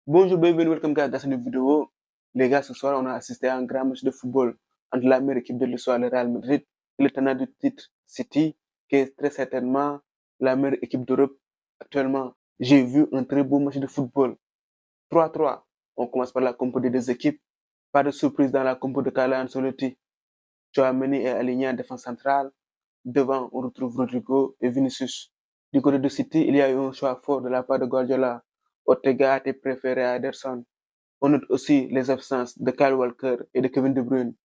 Bonjour, bienvenue, welcome guys dans cette vidéo. Les gars, ce soir, on a assisté à un grand match de football entre la meilleure équipe de l'histoire, le Real Madrid, et le tenant du titre City, qui est très certainement la meilleure équipe d'Europe actuellement. J'ai vu un très beau match de football. 3-3. On commence par la compo des deux équipes. Pas de surprise dans la compo de Carlo Ancelotti. Tchouaméni est aligné en défense centrale. Devant, on retrouve Rodrigo et Vinicius. Du côté de City, il y a eu un choix fort de la part de Guardiola. Ortega a été préféré à Ederson. On note aussi les absences de Kyle Walker et de Kevin De Bruyne.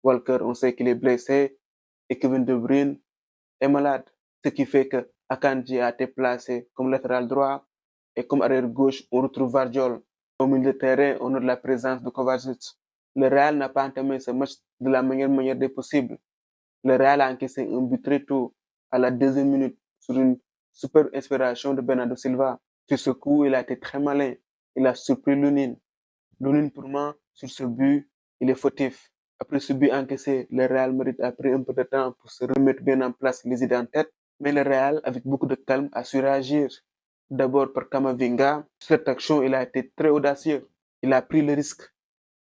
Walker, on sait qu'il est blessé et Kevin De Bruyne est malade, ce qui fait que Akanji a été placé comme latéral droit et comme arrière gauche, on retrouve Vardiol. Au milieu de terrain, on note la présence de Kovacic. Le Real n'a pas entamé ce match de la meilleure manière des possibles. Le Real a encaissé un but très tôt à la deuxième minute sur une super inspiration de Bernardo Silva. Sur ce coup, il a été très malin. Il a surpris Lunin. Lunin, pour moi, sur ce but, il est fautif. Après ce but encaissé, le Real Madrid a pris un peu de temps pour se remettre bien en place les idées en tête. Mais le Real, avec beaucoup de calme, a su réagir. D'abord par Camavinga. Cette action, il a été très audacieux. Il a pris le risque.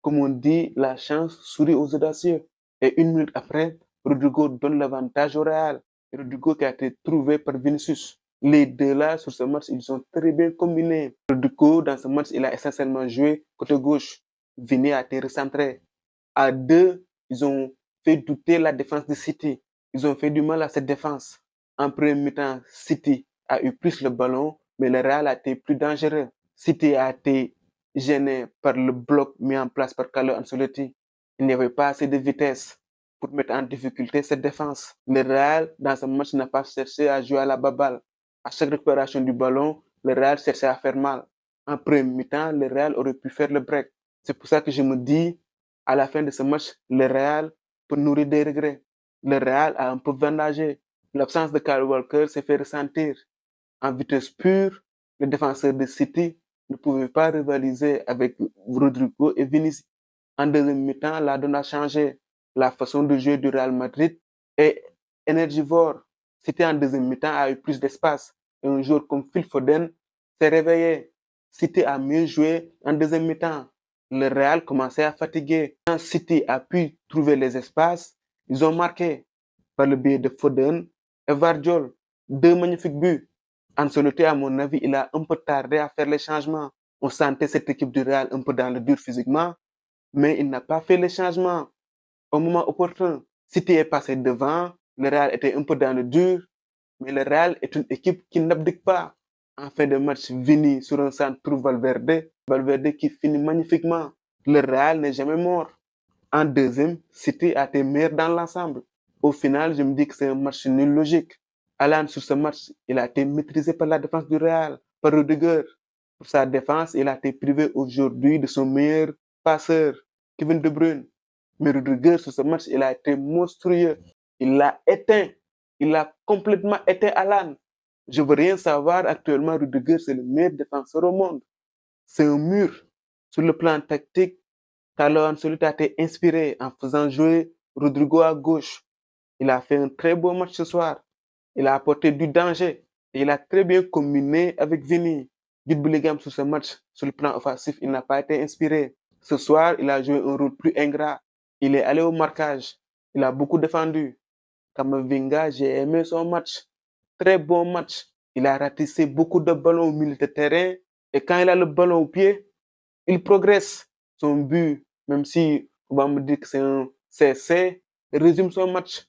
Comme on dit, la chance sourit aux audacieux. Et une minute après, Rodrigo donne l'avantage au Real. Rodrigo qui a été trouvé par Vinicius. Les deux là, sur ce match, ils ont très bien combiné. Rodrigo, dans ce match, il a essentiellement joué côté gauche. Vini a été recentré. À deux, ils ont fait douter la défense de City. Ils ont fait du mal à cette défense. En premier mi-temps, City a eu plus le ballon, mais le Real a été plus dangereux. City a été gêné par le bloc mis en place par Carlo Ancelotti. Il n'y avait pas assez de vitesse pour mettre en difficulté cette défense. Le Real, dans ce match, n'a pas cherché à jouer à la baballe. À chaque récupération du ballon, le Real cherchait à faire mal. En premier mi-temps, le Real aurait pu faire le break. C'est pour ça que je me dis, à la fin de ce match, le Real peut nourrir des regrets. Le Real a un peu vendagé. L'absence de Kyle Walker s'est fait ressentir. En vitesse pure, les défenseurs de City ne pouvaient pas rivaliser avec Rodrigo et Vinicius. En deuxième mi-temps, la donne a changé. La façon de jouer du Real Madrid est énergivore. City en deuxième mi-temps a eu plus d'espace. Et un joueur comme Phil Foden s'est réveillé. City a mieux joué en deuxième mi-temps. Le Real commençait à fatiguer. Quand City a pu trouver les espaces, ils ont marqué par le biais de Foden et Vardiol. Deux magnifiques buts. Ancelotti, à mon avis, il a un peu tardé à faire les changements. On sentait cette équipe du Real un peu dans le dur physiquement, mais il n'a pas fait les changements au moment opportun. City est passé devant, le Real était un peu dans le dur, mais le Real est une équipe qui n'abdique pas. En fin de match, Vini sur un centre trouve Valverde, Valverde qui finit magnifiquement. Le Real n'est jamais mort. En deuxième, City a été meilleur dans l'ensemble. Au final, je me dis que c'est un match nul logique. Alan, sur ce match, il a été maîtrisé par la défense du Real, par Rudiger. Pour sa défense, il a été privé aujourd'hui de son meilleur passeur, Kevin De Bruyne. Mais Rudiger, sur ce match, il a été monstrueux. Il l'a éteint. Il a complètement éteint Alan. Je veux rien savoir. Actuellement, Rudiger, c'est le meilleur défenseur au monde. C'est un mur. Sur le plan tactique, Carlo Ancelotti a été inspiré en faisant jouer Rodrigo à gauche. Il a fait un très beau match ce soir. Il a apporté du danger. Et il a très bien combiné avec Vini. Jude Bellingham sur ce match, sur le plan offensif, il n'a pas été inspiré. Ce soir, il a joué un rôle plus ingrat. Il est allé au marquage. Il a beaucoup défendu. Camavinga, j'ai aimé son match. Très bon match. Il a ratissé beaucoup de ballons au milieu de terrain. Et quand il a le ballon au pied, il progresse. Son but, même si on va me dire que c'est un CC, résume son match.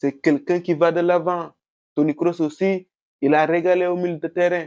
C'est quelqu'un qui va de l'avant. Tony Kroos aussi, il a régalé au milieu de terrain.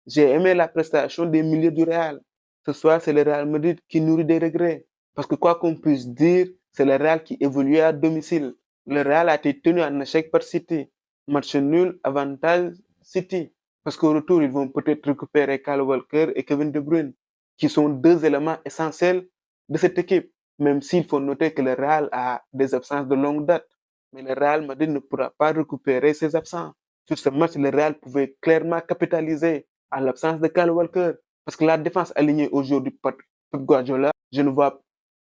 J'ai aimé la prestation des milieux du Real. Ce soir, c'est le Real Madrid qui nourrit des regrets. Parce que quoi qu'on puisse dire, c'est le Real qui évolue à domicile. Le Real a été tenu en échec par City. Match nul, avantage City. Parce qu'au retour, ils vont peut-être récupérer Kyle Walker et Kevin De Bruyne, qui sont deux éléments essentiels de cette équipe. Même s'il faut noter que le Real a des absences de longue date. Mais le Real Madrid ne pourra pas récupérer ses absents. Sur ce match, le Real pouvait clairement capitaliser à l'absence de Kyle Walker. Parce que la défense alignée aujourd'hui par Pep Guardiola, je ne vois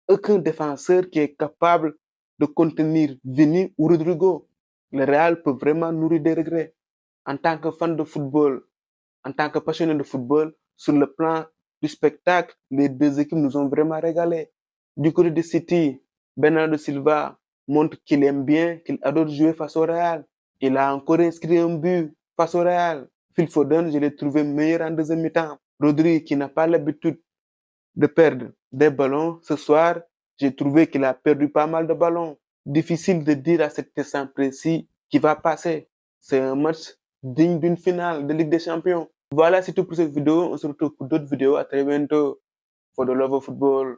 aucun défenseur qui est capable de contenir Vini ou Rodrigo. Le Real peut vraiment nourrir des regrets. En tant que fan de football, en tant que passionné de football, sur le plan du spectacle. Les deux équipes nous ont vraiment régalé. Du côté de City, Bernardo Silva montre qu'il aime bien, qu'il adore jouer face au Real. Il a encore inscrit un but face au Real. Phil Foden, je l'ai trouvé meilleur en deuxième mi-temps. Rodri, qui n'a pas l'habitude de perdre des ballons, ce soir, j'ai trouvé qu'il a perdu pas mal de ballons. Difficile de dire à cet instant précis qui va passer. C'est un match digne d'une finale de Ligue des Champions. Voilà, c'est tout pour cette vidéo. On se retrouve pour d'autres vidéos. À très bientôt. For the love of football.